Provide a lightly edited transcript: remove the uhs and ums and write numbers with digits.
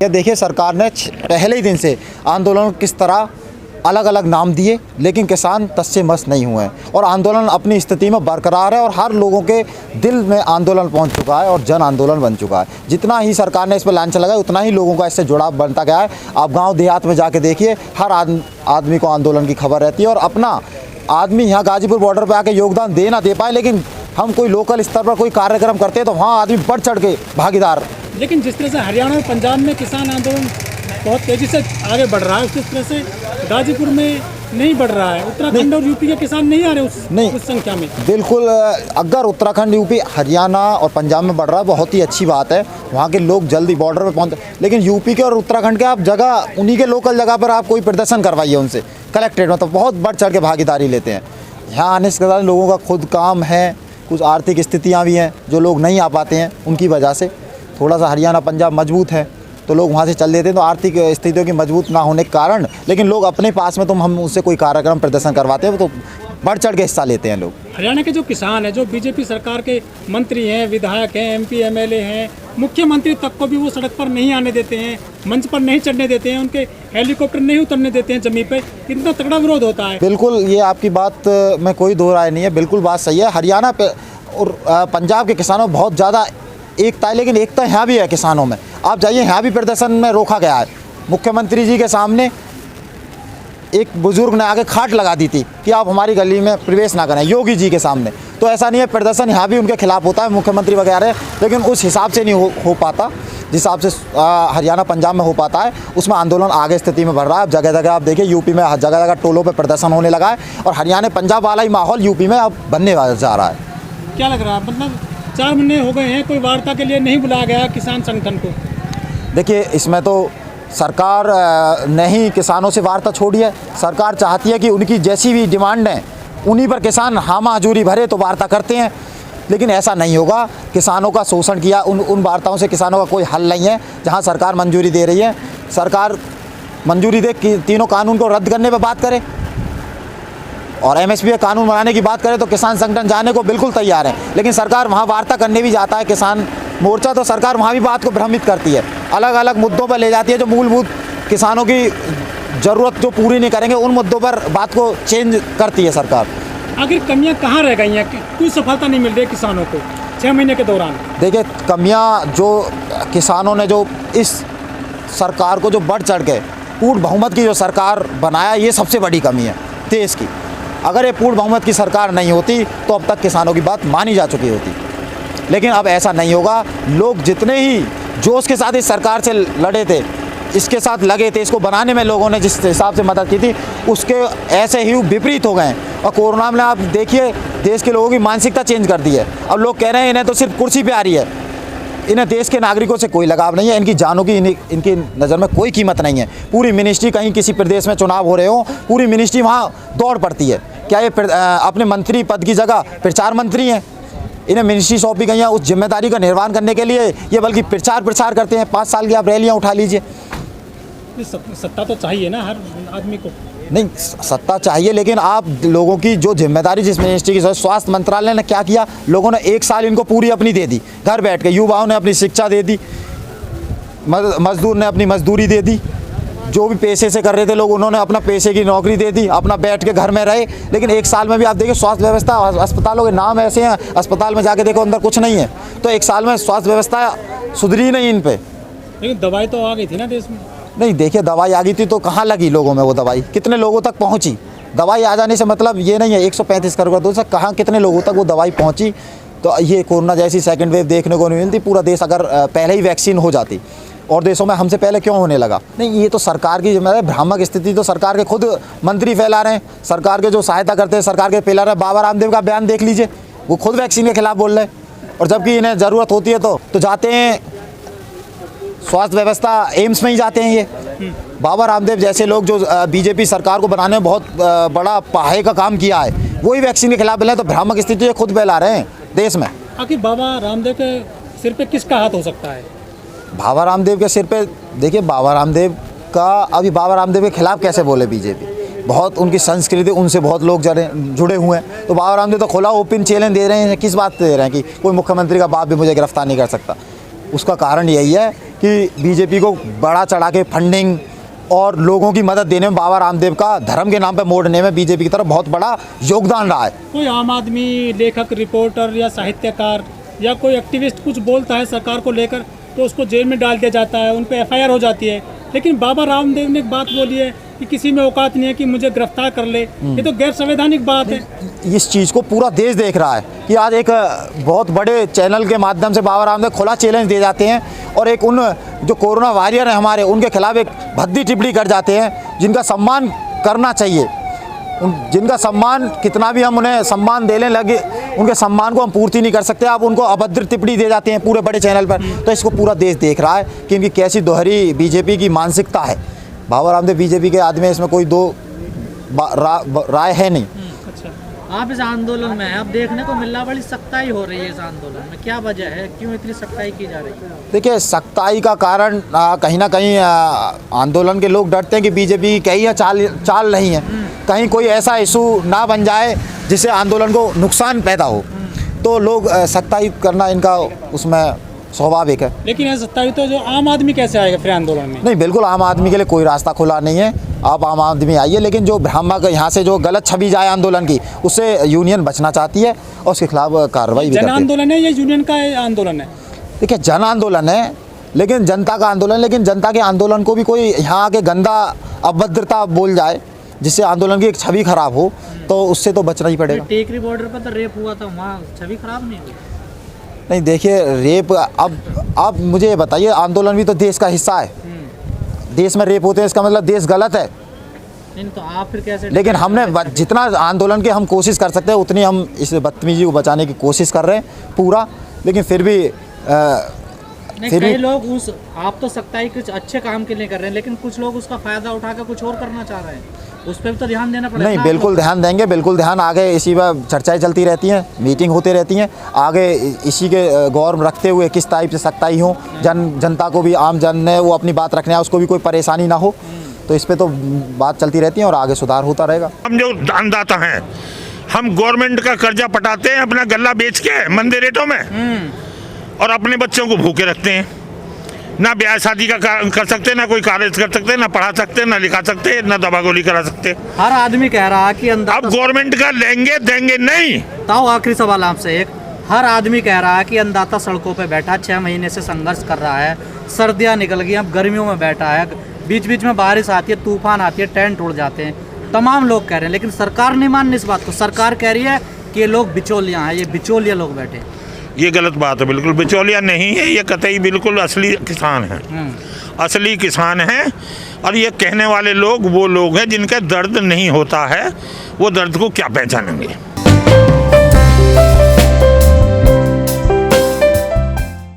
ये देखिए सरकार ने पहले ही दिन से आंदोलन किस तरह अलग अलग नाम दिए, लेकिन किसान तस्से मस नहीं हुए और आंदोलन अपनी स्थिति में बरकरार है और हर लोगों के दिल में आंदोलन पहुंच चुका है और जन आंदोलन बन चुका है। जितना ही सरकार ने इस पर लांछन लगाया उतना ही लोगों का इससे जुड़ाव बनता गया है। आप गांव देहात में जाके देखिए, हर आदमी को आंदोलन की खबर रहती है और अपना आदमी यहाँ गाजीपुर बॉर्डर पर आके योगदान दे ना दे पाए, लेकिन हम कोई लोकल स्तर पर कोई कार्यक्रम करते हैं तो वहाँ आदमी बढ़ चढ़ के भागीदार। लेकिन जिस तरह से हरियाणा और पंजाब में किसान आंदोलन बहुत तेज़ी से आगे बढ़ रहा है, उस तरह से गाजीपुर में नहीं बढ़ रहा है। उत्तराखंड और यूपी के किसान नहीं आ रहे उस संख्या में। बिल्कुल, अगर उत्तराखंड, यूपी, हरियाणा और पंजाब में बढ़ रहा है बहुत ही अच्छी बात है, वहाँ के लोग जल्दी बॉर्डर पे पहुँच। लेकिन यूपी के और उत्तराखंड के आप जगह, उन्हीं के लोकल जगह पर आप कोई प्रदर्शन करवाइए उनसे कलेक्ट्रेट में, तो बहुत बढ़ चढ़ के भागीदारी लेते हैं। यहाँ आने से लोगों का खुद काम है, कुछ आर्थिक स्थितियाँ भी हैं जो लोग नहीं आ पाते हैं, उनकी वजह से थोड़ा सा हरियाणा पंजाब मजबूत है तो लोग वहाँ से चल देते हैं। तो आर्थिक स्थितियों की मजबूत ना होने के कारण, लेकिन लोग अपने पास में, तो हम उससे कोई कार्यक्रम प्रदर्शन करवाते हैं तो बढ़ चढ़ के हिस्सा लेते हैं लोग। हरियाणा के जो किसान हैं, जो बीजेपी सरकार के मंत्री हैं, विधायक हैं, एमपी एमएलए हैं, मुख्यमंत्री तक को भी वो सड़क पर नहीं आने देते हैं, मंच पर नहीं चढ़ने देते हैं, उनके हेलीकॉप्टर नहीं उतरने देते हैं जमीन पे। कितना तगड़ा विरोध होता है। बिल्कुल, ये आपकी बात में कोई दो राय नहीं है, बिल्कुल बात सही है। हरियाणा पे और पंजाब के किसानों में बहुत ज़्यादा एकता है, लेकिन एकता यहाँ भी है किसानों में। आप जाइए, यहाँ भी प्रदर्शन में रोका गया है। मुख्यमंत्री जी के सामने एक बुजुर्ग ने आगे खाट लगा दी थी कि आप हमारी गली में प्रवेश ना करें, योगी जी के सामने। तो ऐसा नहीं है, प्रदर्शन यहाँ भी उनके खिलाफ होता है, मुख्यमंत्री वगैरह, लेकिन उस हिसाब से नहीं हो पाता जिस हिसाब से हरियाणा पंजाब में हो पाता है। उसमें आंदोलन आगे स्थिति में बढ़ रहा है। अब जगह जगह आप देखिए, यूपी में जगह जगह टोलों पर प्रदर्शन होने लगा है और हरियाणा पंजाब वाला ही माहौल यूपी में अब बनने जा रहा है। क्या लग रहा है, मतलब 4 महीने हो गए हैं, कोई वार्ता के लिए नहीं बुलाया गया किसान संगठन को? देखिए, इसमें तो सरकार ने ही किसानों से वार्ता छोड़ी है। सरकार चाहती है कि उनकी जैसी भी डिमांड है उन्हीं पर किसान हामा हजूरी भरे तो वार्ता करते हैं, लेकिन ऐसा नहीं होगा। किसानों का शोषण किया, उन वार्ताओं से किसानों का कोई हल नहीं है। जहां सरकार मंजूरी दे रही है, सरकार मंजूरी दे कि तीनों कानून को रद्द करने पर बात करे और एमएसपी का कानून बनाने की बात करे तो किसान संगठन जाने को बिल्कुल तैयार है। लेकिन सरकार वहाँ वार्ता करने भी जाता है किसान मोर्चा, तो सरकार वहाँ भी बात को भ्रमित करती है, अलग अलग मुद्दों पर ले जाती है जो मूलभूत किसानों की ज़रूरत जो पूरी नहीं करेंगे उन मुद्दों पर बात को चेंज करती है सरकार। आखिर कमियां कहाँ रह गई हैं? कोई सफलता नहीं मिल रही किसानों को 6 महीने के दौरान। देखिए, कमियां जो किसानों ने जो इस सरकार को जो बढ़ चढ़ के पूर्ण बहुमत की जो सरकार बनाया, ये सबसे बड़ी कमी है देश की। अगर ये पूर्ण बहुमत की सरकार नहीं होती तो अब तक किसानों की बात मानी जा चुकी होती, लेकिन अब ऐसा नहीं होगा। लोग जितने ही जोश के साथ इस सरकार से लड़े थे, इसके साथ लगे थे, इसको बनाने में लोगों ने जिस हिसाब से मदद की थी, उसके ऐसे ही विपरीत हो गए। और कोरोना में आप देखिए, देश के लोगों की मानसिकता चेंज कर दी है। अब लोग कह रहे हैं इन्हें तो सिर्फ कुर्सी पे आ रही है, इन्हें देश के नागरिकों से कोई लगाव नहीं है, इनकी जानों की इनकी नज़र में कोई कीमत नहीं है। पूरी मिनिस्ट्री, कहीं किसी प्रदेश में चुनाव हो रहे हो, पूरी मिनिस्ट्री वहाँ दौड़ पड़ती है। क्या ये अपने मंत्री पद की जगह प्रचार मंत्री हैं? इन्हें मिनिस्ट्री सौंपी गई है उस जिम्मेदारी का निर्वहन करने के लिए, ये बल्कि प्रचार करते हैं। 5 साल की आप रैलियाँ उठा लीजिए। सत्ता तो चाहिए ना हर आदमी को। नहीं, सत्ता चाहिए, लेकिन आप लोगों की जो जिम्मेदारी, जिस मिनिस्ट्री की, स्वास्थ्य मंत्रालय ने क्या किया, लोगों ने 1 साल इनको पूरी अपनी दे दी, घर बैठ के। युवाओं ने अपनी शिक्षा दे दी, मजदूर ने अपनी मजदूरी दे दी, जो भी पेशे से कर रहे थे लोग उन्होंने अपना पेशे की नौकरी दे दी, अपना बैठ के घर में रहे। लेकिन 1 साल में भी आप देखिए, स्वास्थ्य व्यवस्था, अस्पतालों के नाम ऐसे हैं, अस्पताल में जाके देखो अंदर कुछ नहीं है। तो 1 साल में स्वास्थ्य व्यवस्था सुधरी नहीं इन पे। लेकिन दवाई तो आ गई थी ना देश में। नहीं, देखिए, दवाई आ गई थी तो कहाँ लगी लोगों में वो दवाई, कितने लोगों तक पहुँची? दवाई आ जाने से मतलब ये नहीं है 135 करोड़ दोस्त कहाँ कितने लोगों तक वो दवाई पहुँची। तो ये कोरोना जैसी सेकंड वेव देखने को नहीं मिलती। पूरा देश अगर पहले ही वैक्सीन हो जाती, और देशों में हमसे पहले क्यों होने लगा? नहीं, ये तो सरकार की जिम्मेदारी। भ्रामक स्थिति तो सरकार के खुद मंत्री फैला रहे हैं, सरकार के जो सहायता करते हैं, सरकार के फैला रहे हैं। बाबा रामदेव का बयान देख लीजिए, वो खुद वैक्सीन के खिलाफ बोल रहे हैं, और जबकि इन्हें ज़रूरत होती है तो जाते हैं स्वास्थ्य व्यवस्था एम्स में ही जाते हैं। ये बाबा रामदेव जैसे लोग जो बीजेपी सरकार को बनाने में बहुत बड़ा पाहे का काम किया है, वही वैक्सीन के खिलाफ बोल रहे हैं। तो भ्रामक स्थिति खुद फैला रहे हैं देश में। आखिर बाबा रामदेव के सिर पे किसका हाथ हो सकता है? बाबा रामदेव के सिर पे, देखिए, बाबा रामदेव का, अभी बाबा रामदेव के खिलाफ कैसे बोले बीजेपी? बहुत उनकी संस्कृति, उनसे बहुत लोग जुड़े हुए हैं। तो बाबा रामदेव तो खुला ओपन चैलेंज दे रहे हैं। किस बात दे रहे हैं कि कोई मुख्यमंत्री का बाप भी मुझे गिरफ्तार नहीं कर सकता? उसका कारण यही है कि बीजेपी को बड़ा चढ़ा के फंडिंग और लोगों की मदद देने में बाबा रामदेव का धर्म के नाम पे मोड़ने में बीजेपी की तरफ बहुत बड़ा योगदान रहा है। कोई आम आदमी, लेखक, रिपोर्टर या साहित्यकार या कोई एक्टिविस्ट कुछ बोलता है सरकार को लेकर तो उसको जेल में डाल दिया जाता है, उन पे FIR हो जाती है। लेकिन बाबा रामदेव ने एक बात बोली है कि किसी में औकात नहीं है कि मुझे गिरफ्तार कर ले। ये तो गैर संवैधानिक बात है। इस चीज़ को पूरा देश देख रहा है कि आज एक बहुत बड़े चैनल के माध्यम से बाबा रामदेव खुला चैलेंज दे जाते हैं और एक उन जो कोरोना वॉरियर हैं हमारे, उनके खिलाफ एक भद्दी टिप्पणी कर जाते हैं जिनका सम्मान करना चाहिए। जिनका सम्मान कितना भी हम उन्हें सम्मान देने लगे, उनके सम्मान को हम पूर्ति नहीं कर सकते। आप उनको अभद्र टिप्पणी दे जाते हैं पूरे बड़े चैनल पर। तो इसको पूरा देश देख रहा है कि इनकी कैसी दोहरी बीजेपी की मानसिकता है। बाबा रामदेव बीजेपी के आदमी, इसमें कोई दो राय है नहीं। आप इस आंदोलन में हैं, अब देखने को मिल रहा बड़ी सख्ताई हो रही है इस आंदोलन में, क्या वजह है, क्यों इतनी सख्ताई की जा रही है? देखिए, सख्ताई का कारण कहीं ना कहीं आंदोलन के लोग डरते हैं कि बीजेपी कहीं चाल नहीं है, कहीं कोई ऐसा इशू ना बन जाए जिससे आंदोलन को नुकसान पैदा हो, तो लोग सख्ताई करना इनका उसमें स्वाभाविक है। लेकिन ये सत्ताई तो जो आम आदमी कैसे आएगा फिर आंदोलन में? नहीं, बिल्कुल आम आदमी के लिए कोई रास्ता खुला नहीं है। आप आम आदमी आइए, लेकिन जो भ्रामक यहाँ से जो गलत छवि जाए आंदोलन की, उससे यूनियन बचना चाहती है और उसके खिलाफ कार्रवाई भी जन करती है। आंदोलन है या यूनियन का आंदोलन है? देखिए, जन आंदोलन है लेकिन जनता का आंदोलन, लेकिन जनता के आंदोलन को भी कोई यहाँ आके गंदा अभद्रता बोल जाए जिससे आंदोलन की एक छवि खराब हो, तो उससे तो बचना ही पड़ेगा। टेकरी बॉर्डर पर तो रेप हुआ था, वहाँ छवि खराब नहीं हुई? नहीं, देखिए, रेप अब मुझे ये बताइए, आंदोलन भी तो देश का हिस्सा है। देश में रेप होते हैं, इसका मतलब देश गलत है? नहीं, तो आप फिर कैसे? लेकिन हमने जितना आंदोलन के हम कोशिश कर सकते हैं उतनी हम इस बदतमीजी को बचाने की कोशिश कर रहे हैं पूरा। लेकिन फिर भी कई लोग आप तो सख्ताई कुछ अच्छे काम के लिए कर रहे हैं, लेकिन कुछ लोग उसका फायदा उठाकर कुछ और करना चाह रहे हैं, उस पर भी तो ध्यान देना पड़ेगा। नहीं, बिल्कुल ध्यान देंगे, बिल्कुल ध्यान। आगे इसी पर चर्चाएं चलती रहती हैं, मीटिंग होती रहती हैं। आगे इसी के गौर में रखते हुए किस टाइप से सख्ताई हो, जनता को भी, आम जन ने वो अपनी बात रखने, उसको भी कोई परेशानी ना हो, तो इस पे तो बात चलती रहती है और आगे सुधार होता रहेगा। हम जो दानदाता हैं, हम गवर्नमेंट का कर्जा पटाते हैं अपना गल्ला बेच के मंदे रेटों में, और अपने बच्चों को भूखे रखते हैं। ना ब्याह शादी का कर सकते, ना कोई कॉलेज कर सकते, ना पढ़ा सकते, ना लिखा सकते, ना दवा गोली करा सकते। हर आदमी कह रहा है कि अब गवर्नमेंट का लेंगे देंगे नहीं। ताऊ, आखिरी सवाल आपसे एक, हर आदमी कह रहा है कि अन्नदाता सड़कों पे बैठा 6 महीने से संघर्ष कर रहा है, सर्दियां निकल गई, अब गर्मियों में बैठा है, बीच बीच में बारिश आती है, तूफान आती है, टेंट उड़ जाते हैं, तमाम लोग कह रहे हैं, लेकिन सरकार नहीं मान रही इस बात को। सरकार कह रही है कि ये लोग बिचौलियाँ हैं, ये बिचौलिया लोग बैठे। ये गलत बात है, बिल्कुल बिचौलिया नहीं है, ये कतई बिल्कुल असली किसान हैं, असली किसान हैं। और ये कहने वाले लोग वो लोग हैं जिनका दर्द नहीं होता है, वो दर्द को क्या पहचानेंगे।